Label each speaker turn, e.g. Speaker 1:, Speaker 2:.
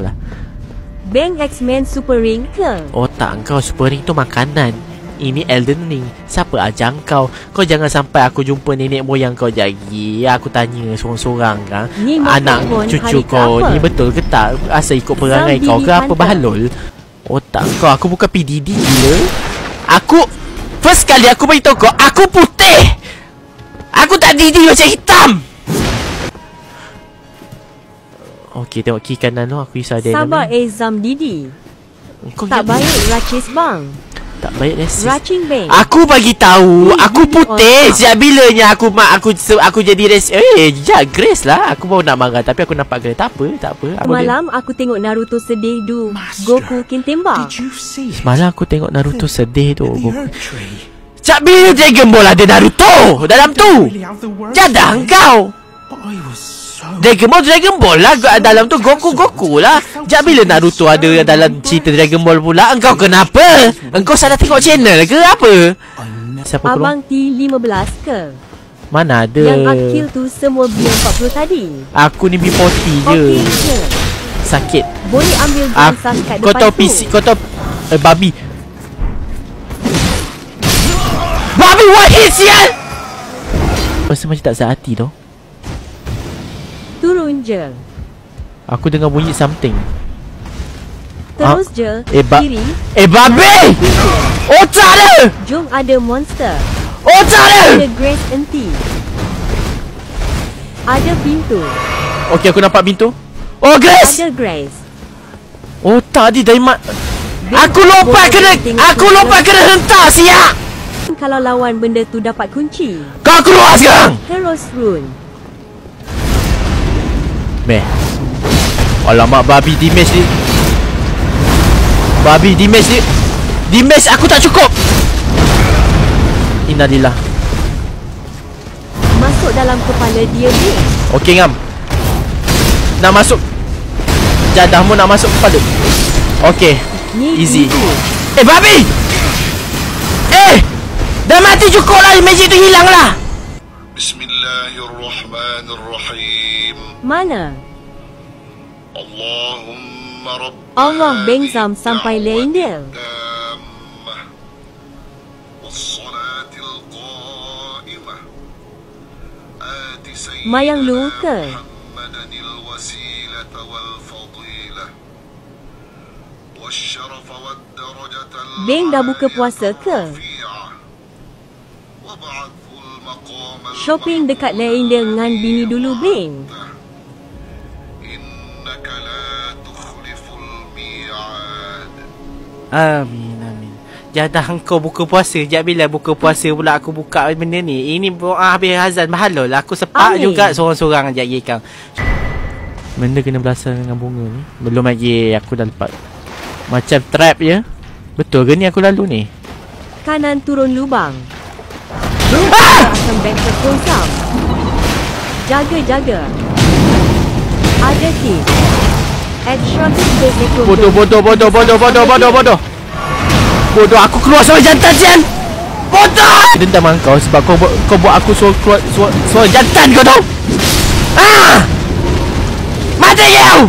Speaker 1: belah.
Speaker 2: Bank X-Men Super Ring ke?
Speaker 1: Otak kau Super Ring tu makanan. Ini Elden Ring. Siapa ajar kau? Kau jangan sampai aku jumpa nenek moyang kau lagi. Aku tanya sorang-sorang kan. Anak cucu kau ni betul ke tak? Asal ikut perangai kau ke apa bahalol? Otak kau, aku bukan PDD gila. Aku first kali aku beritahu kau, aku putih. Aku tak didi macam hitam. Okey, tengok kiri kanan tu. Aku risau dia.
Speaker 2: Sabar Ezam Didi. Tak baik racis bang.
Speaker 1: Tak baik resis.
Speaker 2: Racing bang.
Speaker 1: Aku bagi tahu, aku putih. Sejak bilanya aku jadi resis. Grace lah. Aku baru nak marah tapi aku nampak Grace. Tak apa.
Speaker 2: Semalam aku tengok Naruto sedih tu. Goku kin tembak.
Speaker 1: Semalam aku tengok Naruto sedih tu. Sejak bila Dragon Ball ada Naruto dalam tu? Jadah kau. Dragon Ball lah dalam tu. Goku lah. Sejak bila Naruto ada dalam cerita Dragon Ball pula? Engkau kenapa? Engkau salah tengok channel ke apa? Siapa
Speaker 2: Abang T15 ke?
Speaker 1: Mana ada?
Speaker 2: Yang akil tu semua B40 tadi.
Speaker 1: Aku ni B40 je. Sakit.
Speaker 2: Boleh ambil jangsa kat depan tu.
Speaker 1: Kau tahu PC. Kau tahu babi. Babi what hit sial. Rasa macam tak sehati tau.
Speaker 2: Turun je.
Speaker 1: Aku dengar bunyi something.
Speaker 2: Terus je kiri.
Speaker 1: Babi! Otak dia!
Speaker 2: Jom ada monster.
Speaker 1: Otak dia!
Speaker 2: Ada Grace enti. Ada pintu.
Speaker 1: Okey, aku nampak pintu. Oh, Grace!
Speaker 2: Ada Grace.
Speaker 1: Otak dia dari Aku lompat kena hentak siap.
Speaker 2: Kalau lawan benda tu dapat kunci.
Speaker 1: Kau keluar sekarang.
Speaker 2: Heroes Rune.
Speaker 1: Meh. Alamak, babi damage ni. Damage aku tak cukup. Innalillah.
Speaker 2: Masuk dalam kepala dia ni.
Speaker 1: Okey ngam. Nak masuk. Jadahmu nak masuk kepala. Okey. Easy. Babi. Dah mati cukup lah. Magic tu hilang lah.
Speaker 3: Bismillahirrahmanirrahim.
Speaker 2: Mana?
Speaker 3: Allahumma rabb
Speaker 2: Allah bengzam sampai Leindel. Mayang lu ke? Beng dah buka puasa ke? Shopping dekat Leindel dengan bini dulu Beng.
Speaker 1: Amin. Jadah engkau buka puasa. Sejak bila buka puasa pula aku buka benda ni. Ini habis azan bahalol. Aku sepak juga sorang-sorang ajak ye kang. Benda kena belasah dengan bunga ni. Belum lagi aku dah lepas. Macam trap je. Betul ke ni aku lalu ni?
Speaker 2: Kanan turun lubang. Akan back ke kosam. Jaga. Ada tip.
Speaker 1: Bodoh. Bodoh, aku keluar suara jantan Jian. Bodoh. Dendam kau sebab kau buat aku suara jantan kau tahu. Mati kau.